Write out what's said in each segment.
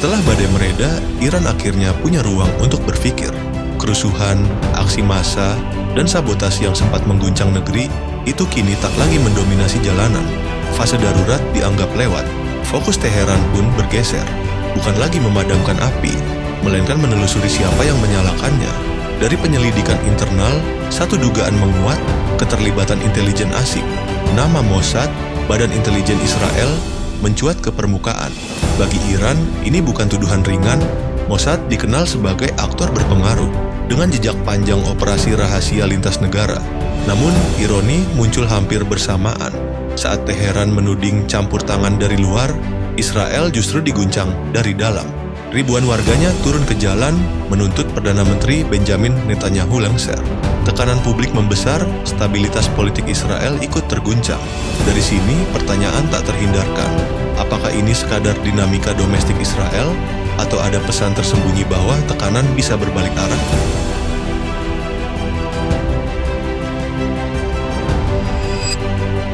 Setelah badai mereda, Iran akhirnya punya ruang untuk berpikir. Kerusuhan, aksi massa, dan sabotase yang sempat mengguncang negeri itu kini tak lagi mendominasi jalanan. Fase darurat dianggap lewat. Fokus Teheran pun bergeser. Bukan lagi memadamkan api, melainkan menelusuri siapa yang menyalakannya. Dari penyelidikan internal, satu dugaan menguat, keterlibatan intelijen asing. Nama Mossad, Badan Intelijen Israel, mencuat ke permukaan. Bagi Iran, ini bukan tuduhan ringan. Mossad dikenal sebagai aktor berpengaruh dengan jejak panjang operasi rahasia lintas negara. Namun, ironi muncul hampir bersamaan. Saat Teheran menuding campur tangan dari luar, Israel justru diguncang dari dalam. Ribuan warganya turun ke jalan menuntut Perdana Menteri Benjamin Netanyahu lengser. Tekanan publik membesar, stabilitas politik Israel ikut terguncang. Dari sini, pertanyaan tak terhindarkan. Apakah ini sekadar dinamika domestik Israel, atau ada pesan tersembunyi bahwa tekanan bisa berbalik arah?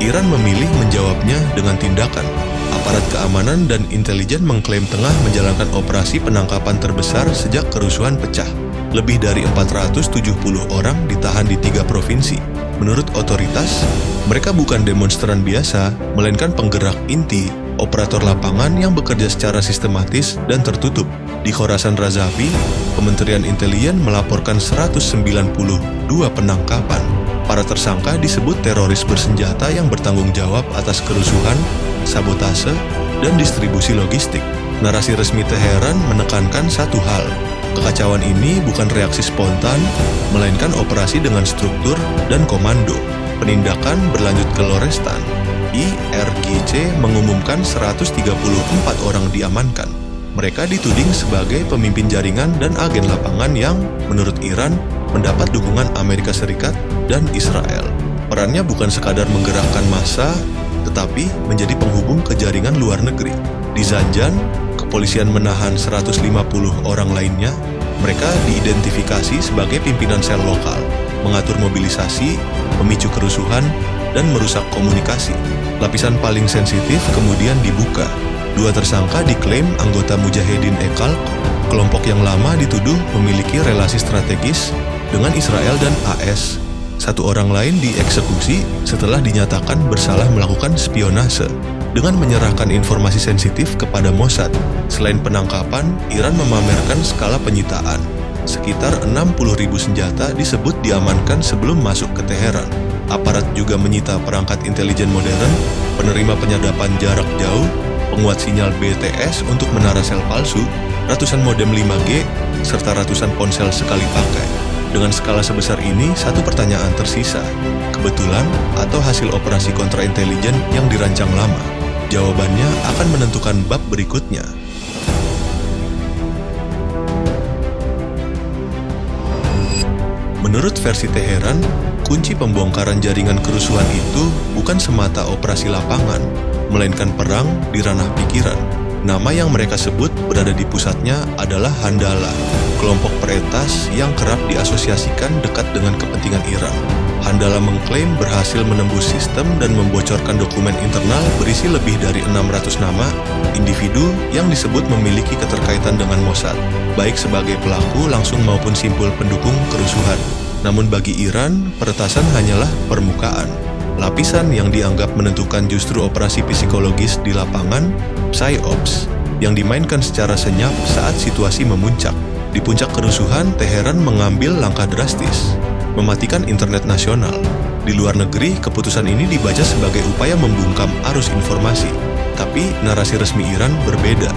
Iran memilih menjawabnya dengan tindakan. Aparat keamanan dan intelijen mengklaim tengah menjalankan operasi penangkapan terbesar sejak kerusuhan pecah. Lebih dari 470 orang ditahan di 3 provinsi. Menurut otoritas, mereka bukan demonstran biasa, melainkan penggerak inti, operator lapangan yang bekerja secara sistematis dan tertutup. Di Khorasan Razavi, Kementerian Intelijen melaporkan 192 penangkapan. Para tersangka disebut teroris bersenjata yang bertanggung jawab atas kerusuhan, sabotase, dan distribusi logistik. Narasi resmi Teheran menekankan satu hal, kekacauan ini bukan reaksi spontan, melainkan operasi dengan struktur dan komando. Penindakan berlanjut ke Lorestan. IRGC mengumumkan 134 orang diamankan. Mereka dituding sebagai pemimpin jaringan dan agen lapangan yang, menurut Iran, mendapat dukungan Amerika Serikat dan Israel. Perannya bukan sekadar menggerakkan massa, tetapi menjadi penghubung ke jaringan luar negeri. Di Zanjan, kepolisian menahan 150 orang lainnya. Mereka diidentifikasi sebagai pimpinan sel lokal, mengatur mobilisasi, memicu kerusuhan, dan merusak komunikasi. Lapisan paling sensitif kemudian dibuka. 2 tersangka diklaim anggota Mujahedin Ekal, kelompok yang lama dituduh memiliki relasi strategis dengan Israel dan AS. 1 orang lain dieksekusi setelah dinyatakan bersalah melakukan spionase dengan menyerahkan informasi sensitif kepada Mossad. Selain penangkapan, Iran memamerkan skala penyitaan. Sekitar 60.000 senjata disebut diamankan sebelum masuk ke Teheran. Aparat juga menyita perangkat intelijen modern, penerima penyadapan jarak jauh, penguat sinyal BTS untuk menara sel palsu, ratusan modem 5G, serta ratusan ponsel sekali pakai. Dengan skala sebesar ini, satu pertanyaan tersisa. Kebetulan atau hasil operasi kontraintelijen yang dirancang lama? Jawabannya akan menentukan bab berikutnya. Menurut versi Teheran, kunci pembongkaran jaringan kerusuhan itu bukan semata operasi lapangan, melainkan perang di ranah pikiran. Nama yang mereka sebut berada di pusatnya adalah Handala, kelompok peretas yang kerap diasosiasikan dekat dengan kepentingan Iran. Handala mengklaim berhasil menembus sistem dan membocorkan dokumen internal berisi lebih dari 600 nama individu yang disebut memiliki keterkaitan dengan Mossad, baik sebagai pelaku langsung maupun simpul pendukung kerusuhan. Namun bagi Iran, peretasan hanyalah permukaan. Lapisan yang dianggap menentukan justru operasi psikologis di lapangan, PsyOps, yang dimainkan secara senyap saat situasi memuncak. Di puncak kerusuhan, Teheran mengambil langkah drastis, mematikan internet nasional. Di luar negeri, keputusan ini dibaca sebagai upaya membungkam arus informasi. Tapi narasi resmi Iran berbeda.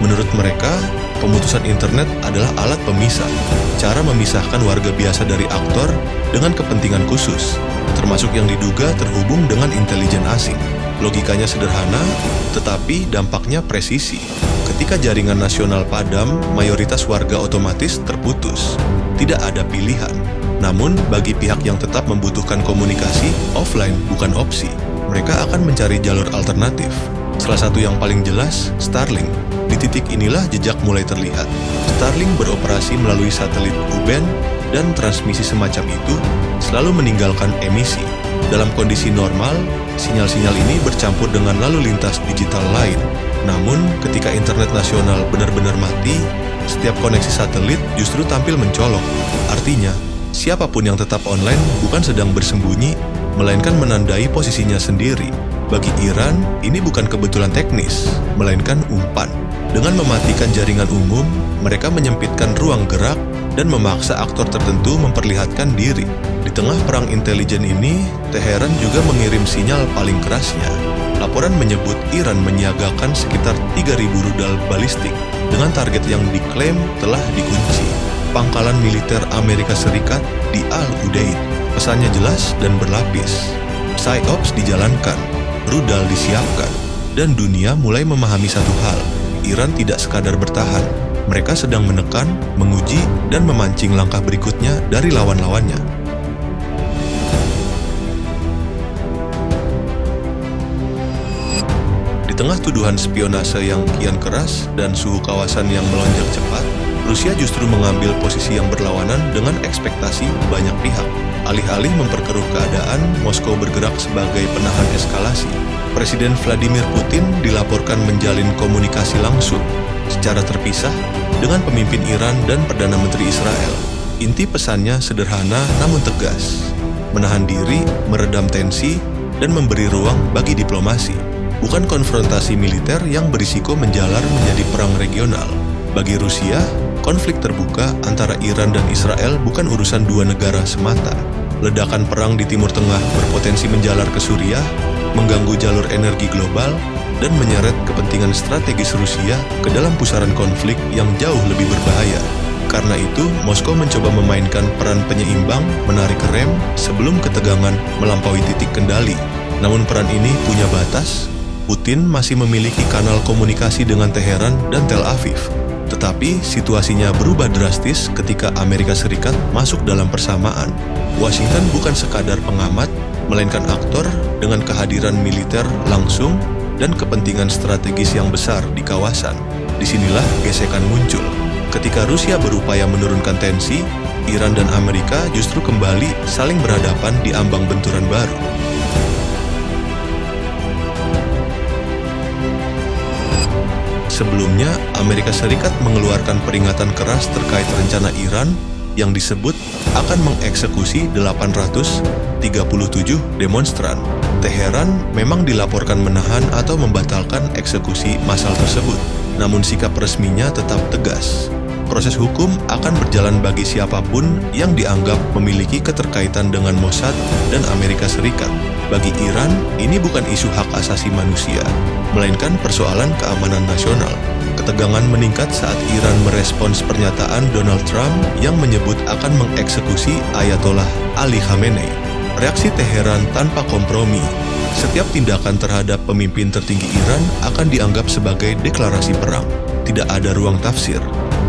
Menurut mereka, pemutusan internet adalah alat pemisah, cara memisahkan warga biasa dari aktor dengan kepentingan khusus, termasuk yang diduga terhubung dengan intelijen asing. Logikanya sederhana, tetapi dampaknya presisi. Ketika jaringan nasional padam, mayoritas warga otomatis terputus. Tidak ada pilihan. Namun, bagi pihak yang tetap membutuhkan komunikasi, offline bukan opsi. Mereka akan mencari jalur alternatif. Salah satu yang paling jelas, Starlink. Di titik inilah jejak mulai terlihat. Starlink beroperasi melalui satelit U-band dan transmisi semacam itu selalu meninggalkan emisi. Dalam kondisi normal, sinyal-sinyal ini bercampur dengan lalu lintas digital lain. Namun, ketika internet nasional benar-benar mati, setiap koneksi satelit justru tampil mencolok. Artinya, siapapun yang tetap online bukan sedang bersembunyi, melainkan menandai posisinya sendiri. Bagi Iran, ini bukan kebetulan teknis, melainkan umpan. Dengan mematikan jaringan umum, mereka menyempitkan ruang gerak dan memaksa aktor tertentu memperlihatkan diri. Di tengah perang intelijen ini, Teheran juga mengirim sinyal paling kerasnya. Laporan menyebut Iran menyiagakan sekitar 3.000 rudal balistik dengan target yang diklaim telah dikunci. Pangkalan militer Amerika Serikat di Al-Udeid. Pesannya jelas dan berlapis. PSYOPS dijalankan, rudal disiapkan, dan dunia mulai memahami satu hal. Iran tidak sekadar bertahan. Mereka sedang menekan, menguji, dan memancing langkah berikutnya dari lawan-lawannya. Di tengah tuduhan spionase yang kian keras dan suhu kawasan yang melonjak cepat, Rusia justru mengambil posisi yang berlawanan dengan ekspektasi banyak pihak. Alih-alih memperkeruh keadaan, Moskow bergerak sebagai penahan eskalasi. Presiden Vladimir Putin dilaporkan menjalin komunikasi langsung, secara terpisah, dengan pemimpin Iran dan Perdana Menteri Israel. Inti pesannya sederhana namun tegas. Menahan diri, meredam tensi, dan memberi ruang bagi diplomasi. Bukan konfrontasi militer yang berisiko menjalar menjadi perang regional. Bagi Rusia, konflik terbuka antara Iran dan Israel bukan urusan dua negara semata. Ledakan perang di Timur Tengah berpotensi menjalar ke Suriah, mengganggu jalur energi global, dan menyeret kepentingan strategis Rusia ke dalam pusaran konflik yang jauh lebih berbahaya. Karena itu, Moskow mencoba memainkan peran penyeimbang, menarik rem sebelum ketegangan melampaui titik kendali. Namun peran ini punya batas. Putin masih memiliki kanal komunikasi dengan Teheran dan Tel Aviv. Tetapi situasinya berubah drastis ketika Amerika Serikat masuk dalam persamaan. Washington bukan sekadar pengamat, melainkan aktor dengan kehadiran militer langsung dan kepentingan strategis yang besar di kawasan. Disinilah gesekan muncul. Ketika Rusia berupaya menurunkan tensi, Iran dan Amerika justru kembali saling berhadapan di ambang benturan baru. Sebelumnya, Amerika Serikat mengeluarkan peringatan keras terkait rencana Iran yang disebut akan mengeksekusi 837 demonstran. Teheran memang dilaporkan menahan atau membatalkan eksekusi massal tersebut, namun sikap resminya tetap tegas. Proses hukum akan berjalan bagi siapapun yang dianggap memiliki keterkaitan dengan Mossad dan Amerika Serikat. Bagi Iran, ini bukan isu hak asasi manusia, melainkan persoalan keamanan nasional. Ketegangan meningkat saat Iran merespons pernyataan Donald Trump yang menyebut akan mengeksekusi Ayatollah Ali Khamenei. Reaksi Teheran tanpa kompromi. Setiap tindakan terhadap pemimpin tertinggi Iran akan dianggap sebagai deklarasi perang. Tidak ada ruang tafsir.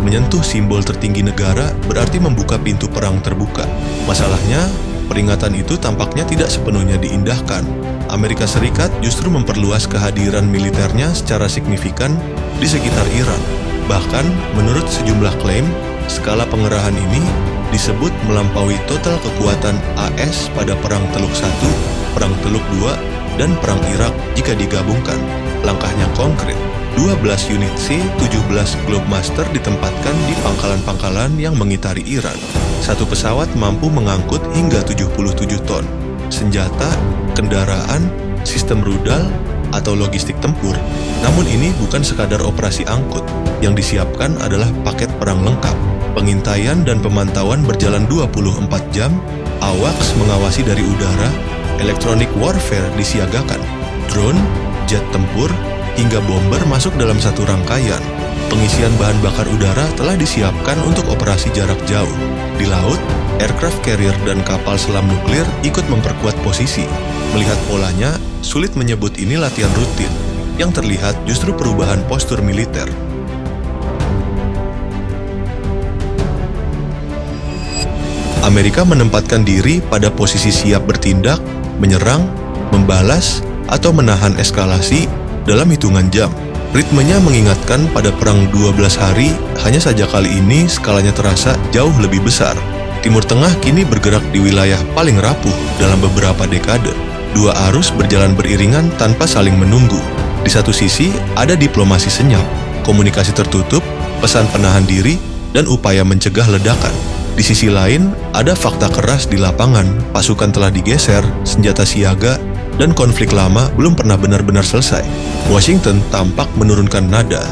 Menyentuh simbol tertinggi negara berarti membuka pintu perang terbuka. Masalahnya, peringatan itu tampaknya tidak sepenuhnya diindahkan. Amerika Serikat justru memperluas kehadiran militernya secara signifikan di sekitar Iran. Bahkan, menurut sejumlah klaim, skala pengerahan ini disebut melampaui total kekuatan AS pada Perang Teluk I, Perang Teluk II, dan Perang Irak jika digabungkan. Langkahnya konkret. 12 unit C-17 Globemaster ditempatkan di pangkalan-pangkalan yang mengitari Iran. Satu pesawat mampu mengangkut hingga 77 ton. Senjata, kendaraan, sistem rudal, atau logistik tempur. Namun ini bukan sekadar operasi angkut. Yang disiapkan adalah paket perang lengkap. Pengintaian dan pemantauan berjalan 24 jam, AWACS mengawasi dari udara, electronic warfare disiagakan, drone, jet tempur, hingga bomber masuk dalam satu rangkaian. Pengisian bahan bakar udara telah disiapkan untuk operasi jarak jauh. Di laut, aircraft carrier dan kapal selam nuklir ikut memperkuat posisi. Melihat polanya, sulit menyebut ini latihan rutin. Yang terlihat justru perubahan postur militer. Amerika menempatkan diri pada posisi siap bertindak, menyerang, membalas, atau menahan eskalasi dalam hitungan jam. Ritmenya mengingatkan pada perang 12 hari, hanya saja kali ini skalanya terasa jauh lebih besar. Timur Tengah kini bergerak di wilayah paling rapuh dalam beberapa dekade. Dua arus berjalan beriringan tanpa saling menunggu. Di satu sisi ada diplomasi senyap, komunikasi tertutup, pesan penahan diri, dan upaya mencegah ledakan. Di sisi lain, ada fakta keras di lapangan, pasukan telah digeser, senjata siaga, dan konflik lama belum pernah benar-benar selesai. Washington tampak menurunkan nada.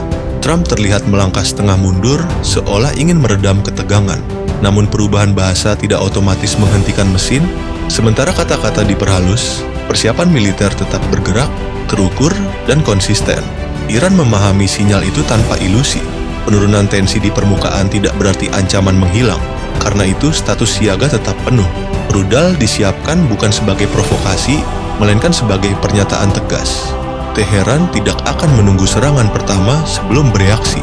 Trump terlihat melangkah setengah mundur, seolah ingin meredam ketegangan. Namun perubahan bahasa tidak otomatis menghentikan mesin, sementara kata-kata diperhalus, persiapan militer tetap bergerak, terukur, dan konsisten. Iran memahami sinyal itu tanpa ilusi. Penurunan tensi di permukaan tidak berarti ancaman menghilang. Karena itu, status siaga tetap penuh. Rudal disiapkan bukan sebagai provokasi, melainkan sebagai pernyataan tegas. Teheran tidak akan menunggu serangan pertama sebelum bereaksi.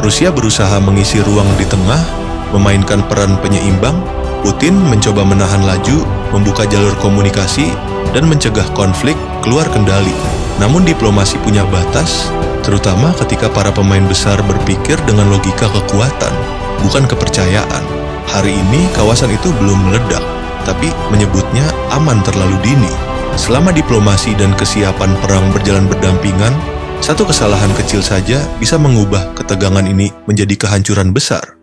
Rusia berusaha mengisi ruang di tengah, memainkan peran penyeimbang. Putin mencoba menahan laju, membuka jalur komunikasi, dan mencegah konflik keluar kendali. Namun diplomasi punya batas, terutama ketika para pemain besar berpikir dengan logika kekuatan, bukan kepercayaan. Hari ini kawasan itu belum meledak, tapi menyebutnya aman terlalu dini. Selama diplomasi dan kesiapan perang berjalan berdampingan, satu kesalahan kecil saja bisa mengubah ketegangan ini menjadi kehancuran besar.